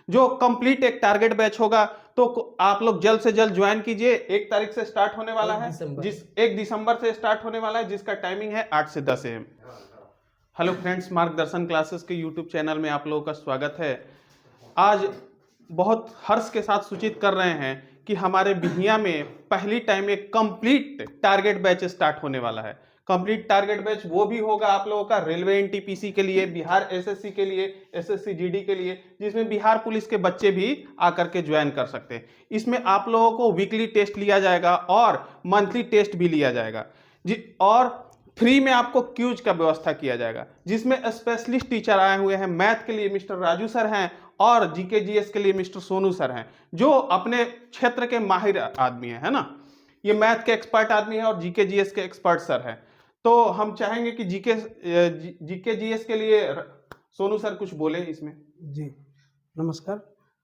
जो कंप्लीट एक target batch होगा, तो आप लोग जल्द से जल्द ज्वाइन कीजिए। 1 तारीख से स्टार्ट होने वाला है, 1 दिसंबर से स्टार्ट होने वाला है, जिसका टाइमिंग है 8 से 10 AM। हेलो फ्रेंड्स, मार्गदर्शन क्लासेस के यूट्यूब चैनल में आप लोगों का स्वागत है। आज बहुत हर्ष के साथ सूचित कर रहे हैं कि हमारे बिहिया में पहली टाइम एक कंप्लीट टारगेट बैच स्टार्ट होने वाला है। कंप्लीट टारगेट बैच वो भी होगा आप लोगों का रेलवे एनटीपीसी के लिए, बिहार एसएससी के लिए, एसएससी जीडी के लिए, जिसमें बिहार पुलिस के बच्चे भी आकर के ज्वाइन कर सकते हैं। इसमें आप लोगों को वीकली टेस्ट लिया जाएगा और मंथली टेस्ट भी लिया जाएगा जी, और फ्री में आपको क्यूज का व्यवस्था किया जाएगा, जिसमें स्पेशलिस्ट टीचर आए हुए हैं। मैथ के लिए मिस्टर राजू सर हैं और जीके जीएस के लिए मिस्टर सोनू सर हैं, जो अपने क्षेत्र के माहिर आदमी है ना। ये मैथ के एक्सपर्ट आदमी है और जीके जीएस के एक्सपर्ट सर हैं। तो हम चाहेंगे कि जीके जीएस के लिए सोनू सर कुछ बोले इसमें। जी नमस्कार,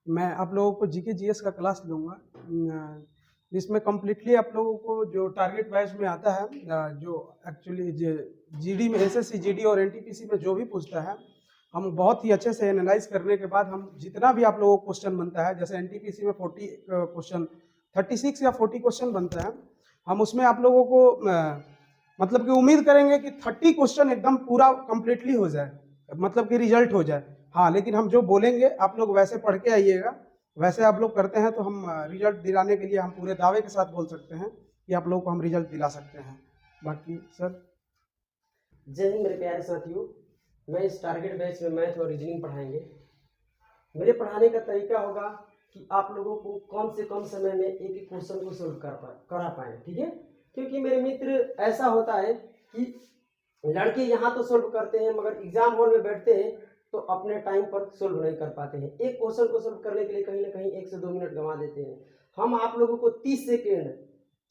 मैं आप लोगों को जीके जीएस का क्लास लूँगा, जिसमें कम्प्लीटली आप लोगों को जो टारगेट वाइज में आता है, जो एक्चुअली जीडी में, एसएससी जीडी और एनटीपीसी में जो भी पूछता है, हम बहुत ही अच्छे से एनालाइज करने के बाद हम जितना भी आप लोगों को क्वेश्चन बनता है, जैसे एनटीपीसी में 40 क्वेश्चन, 36 या 40 क्वेश्चन बनता है, हम उसमें आप लोगों को मतलब कि उम्मीद करेंगे कि 30 क्वेश्चन एकदम पूरा कंप्लीटली हो जाए, मतलब कि रिजल्ट हो जाए। हाँ, लेकिन हम जो बोलेंगे आप लोग वैसे पढ़ के आइएगा, वैसे आप लोग करते हैं तो हम रिजल्ट दिलाने के लिए हम पूरे दावे के साथ बोल सकते हैं कि आप लोगों को हम रिजल्ट दिला सकते हैं। बाकी सर। जय हिंद मेरे प्यारे साथियों, मैं इस टारगेट बैच में मैथ और रीजनिंग पढ़ाएंगे। मेरे पढ़ाने का तरीका होगा कि आप लोगों को कम से कम समय में एक एक क्वेश्चन को सोल्व करा पाएँ, ठीक है। क्योंकि मेरे मित्र, ऐसा होता है कि लड़के यहाँ तो सोल्व करते हैं मगर एग्जाम हॉल में बैठते हैं तो अपने टाइम पर सोल्व नहीं कर पाते हैं। एक क्वेश्चन को सोल्व करने के लिए कहीं ना कहीं 1 से 2 मिनट गंवा देते हैं। हम आप लोगों को 30 सेकेंड,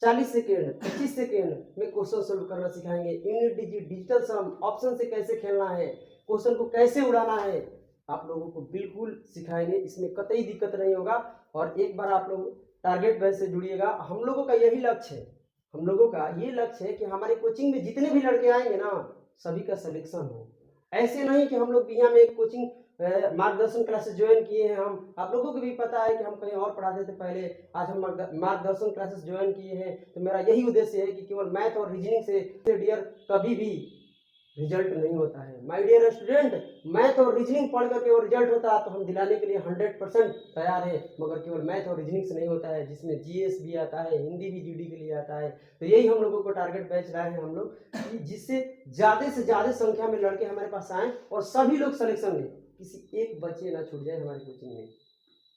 40 सेकेंड, 25 सेकेंड में क्वेश्चन सोल्व करना सिखाएंगे। यूनिट डिजिट, डिजिटल सम, ऑप्शन से कैसे खेलना है, क्वेश्चन को कैसे उड़ाना है, आप लोगों को बिल्कुल सिखाएंगे। इसमें कतई दिक्कत नहीं होगा। और एक बार आप लोग टारगेट बैच से जुड़िएगा। हम लोगों का यही लक्ष्य है, हम लोगों का ये लक्ष्य है कि हमारे कोचिंग में जितने भी लड़के आएंगे ना, सभी का सिलेक्शन हो। ऐसे नहीं कि हम लोग यहाँ में एक कोचिंग मार्गदर्शन क्लासेस ज्वाइन किए हैं। हम आप लोगों को भी पता है कि हम कहीं और पढ़ाते थे पहले, आज हम मार्गदर्शन क्लासेस ज्वाइन किए हैं। तो मेरा यही उद्देश्य है कि केवल मैथ और रीजनिंग से डियर कभी भी रिजल्ट नहीं होता है। माय डियर स्टूडेंट, मैथ और रीजनिंग पढ़ कर केवल रिजल्ट होता है तो हम दिलाने के लिए 100% तैयार है, मगर केवल मैथ और रीजनिंग से नहीं होता है, जिसमें जीएस भी आता है, हिंदी भी जीडी के लिए आता है। तो यही हम लोगों को टारगेट बैच रहे हैं हम लोग, कि जिससे ज़्यादा से ज़्यादा संख्या में लड़के हमारे पास आएँ और सभी लोग सिलेक्शन लें। किसी एक बच्चे ना छूट जाए हमारी कोचिंग में,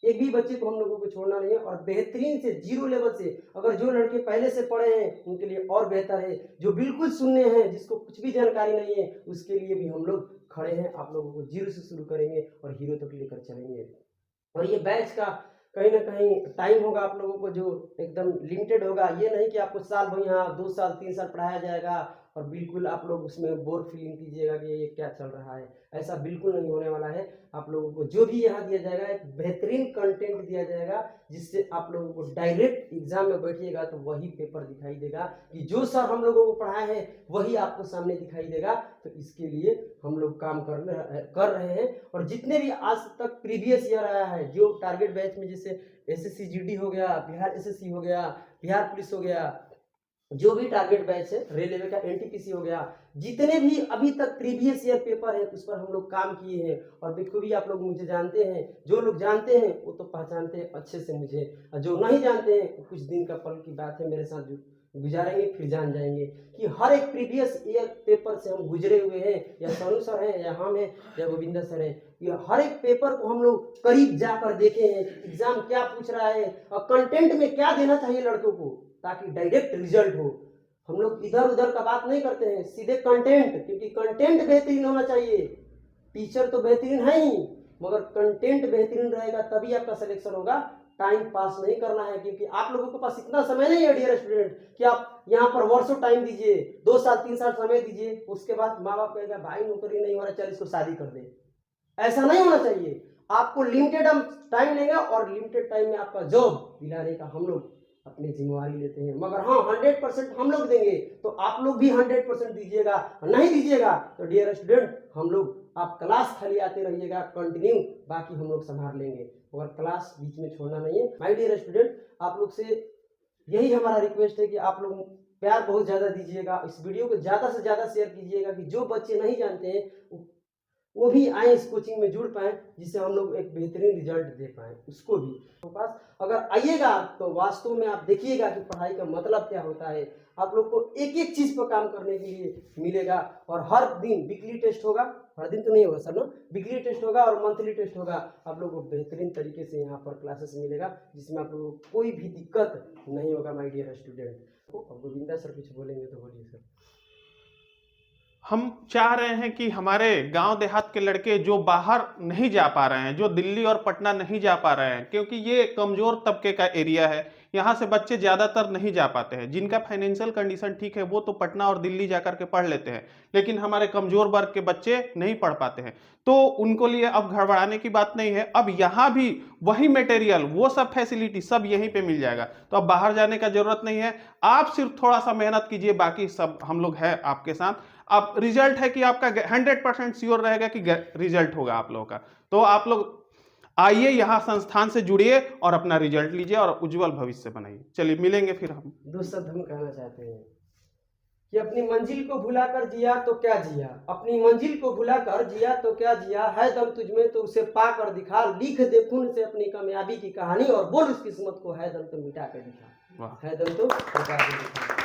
एक भी बच्चे को हम लोगों को छोड़ना नहीं है। और बेहतरीन से, जीरो लेवल से, अगर जो लड़के पहले से पढ़े हैं उनके लिए और बेहतर है, जो बिल्कुल शून्य हैं, जिसको कुछ भी जानकारी नहीं है, उसके लिए भी हम लोग खड़े हैं। आप लोगों को जीरो से शुरू करेंगे और हीरो तक लेकर चलेंगे। और ये बैच का कहीं ना कहीं टाइम होगा आप लोगों को जो एकदम लिमिटेड होगा। ये नहीं कि आपको साल भर यहाँ 2 साल 3 साल पढ़ाया जाएगा और बिल्कुल आप लोग उसमें बोर फीलिंग कीजिएगा कि ये क्या चल रहा है। ऐसा बिल्कुल नहीं होने वाला है। आप लोगों को जो भी यहाँ दिया जाएगा, एक बेहतरीन कंटेंट दिया जाएगा, जिससे आप लोगों को डायरेक्ट एग्जाम में बैठिएगा तो वही पेपर दिखाई देगा कि जो सर हम लोगों को पढ़ाए हैं वही आपको सामने दिखाई देगा। तो इसके लिए हम लोग काम कर रहे हैं। और जितने भी आज तक प्रीवियस ईयर आया है, जो टारगेट बैच में, जैसे एसएससी जीडी हो गया, बिहार एसएससी हो गया, बिहार पुलिस हो गया, जो भी टारगेट बैच है, रेलवे का एनटीपीसी हो गया, जितने भी अभी तक प्रीवियस ईयर पेपर है उस पर हम लोग काम किए हैं। और बखूबी आप लोग मुझे जानते हैं। जो लोग जानते हैं वो तो पहचानते हैं अच्छे से मुझे, और जो नहीं जानते हैं कुछ दिन का पल की बात है, मेरे साथ जो गुजारेंगे फिर जान जाएंगे कि हर एक प्रीवियस ईयर पेपर से हम गुजरे हुए हैं। या सोनू सर हैं, या हम हैं, या गोविंदा सर हैं। ये हर एक पेपर को हम लोग करीब जाकर देखे हैं कि एग्जाम क्या पूछ रहा है और कंटेंट में क्या देना चाहिए लड़कों को, ताकि डायरेक्ट रिजल्ट हो। हम लोग इधर उधर का बात नहीं करते हैं, सीधे कंटेंट, क्योंकि कंटेंट बेहतरीन होना चाहिए। टीचर तो बेहतरीन है ही, मगर कंटेंट बेहतरीन रहेगा तभी आपका सिलेक्शन होगा। टाइम पास नहीं करना है, क्योंकि आप लोगों के पास इतना समय नहीं है डियर स्टूडेंट कि आप यहाँ पर वर्षों टाइम दीजिए, 2 साल 3 साल समय दीजिए, उसके बाद माँ बाप कहेगा भाई नौकरी नहीं हो रहा, चल इसको शादी कर दे। ऐसा नहीं होना चाहिए। आपको लिमिटेड हम टाइम लेंगे और लिमिटेड टाइम में आपका जॉब दिलाने का हम लोग अपनी जिम्मेवारी लेते हैं। मगर हाँ, 100% हम लोग देंगे तो आप लोग भी 100% दीजिएगा। नहीं दीजिएगा तो डियर स्टूडेंट हम लोग आप क्लास खाली आते रहिएगा कंटिन्यू, बाकी हम लोग संभाल लेंगे, और क्लास बीच में छोड़ना नहीं है। माय डियर स्टूडेंट, आप लोग से यही हमारा रिक्वेस्ट है कि आप लोग प्यार बहुत ज़्यादा दीजिएगा, इस वीडियो को ज़्यादा से ज़्यादा शेयर कीजिएगा कि जो बच्चे नहीं जानते हैं वो भी आए, इस कोचिंग में जुड़ पाएँ, जिससे हम लोग एक बेहतरीन रिजल्ट दे पाएँ उसको भी। तो पास अगर आइएगा तो वास्तव में आप देखिएगा कि पढ़ाई का मतलब क्या होता है। आप लोग को एक एक चीज़ पर काम करने के लिए मिलेगा, और हर दिन वीकली टेस्ट होगा, हर दिन तो नहीं होगा सर ना, वीकली टेस्ट होगा और मंथली टेस्ट होगा। आप लोग को बेहतरीन तरीके से यहाँ पर क्लासेस मिलेगा, जिसमें आप लोगों को कोई भी दिक्कत नहीं होगा माय डियर स्टूडेंट। अब गोविंदा सर कुछ बोलेंगे तो बोलिए सर। हम चाह रहे हैं कि हमारे गांव देहात के लड़के जो बाहर नहीं जा पा रहे हैं, जो दिल्ली और पटना नहीं जा पा रहे हैं, क्योंकि ये कमजोर तबके का एरिया है, यहाँ से बच्चे ज़्यादातर नहीं जा पाते हैं। जिनका फाइनेंशियल कंडीशन ठीक है वो तो पटना और दिल्ली जाकर के पढ़ लेते हैं, लेकिन हमारे कमजोर वर्ग के बच्चे नहीं पढ़ पाते हैं। तो उनको लिए अब घबराने की बात नहीं है। अब यहाँ भी वही मटेरियल, वो सब फैसिलिटी सब यहीं पे मिल जाएगा, तो अब बाहर जाने का जरूरत नहीं है। आप सिर्फ थोड़ा सा मेहनत कीजिए, बाकी सब हम लोग हैं आपके साथ। अब रिजल्ट है कि आपका 100% श्योर रहेगा कि रिजल्ट होगा आप लोगों का। तो आप लोग आइए, यहाँ संस्थान से जुड़िए और अपना रिजल्ट लीजिए और उज्जवल भविष्य बनाइए। चलिए मिलेंगे फिर हम। दो शब्द हम कहना चाहते हैं कि अपनी मंजिल को भुलाकर जिया तो क्या जिया, अपनी मंजिल को भुलाकर जिया तो क्या जिया, है दम तुझमें तो उसे पा कर दिखा, लिख दे खून से अपनी कामयाबी की कहानी और बोल उस किस्मत को, है दम तो मिटा कर दिखा, है दम तो मिटा कर दिखा।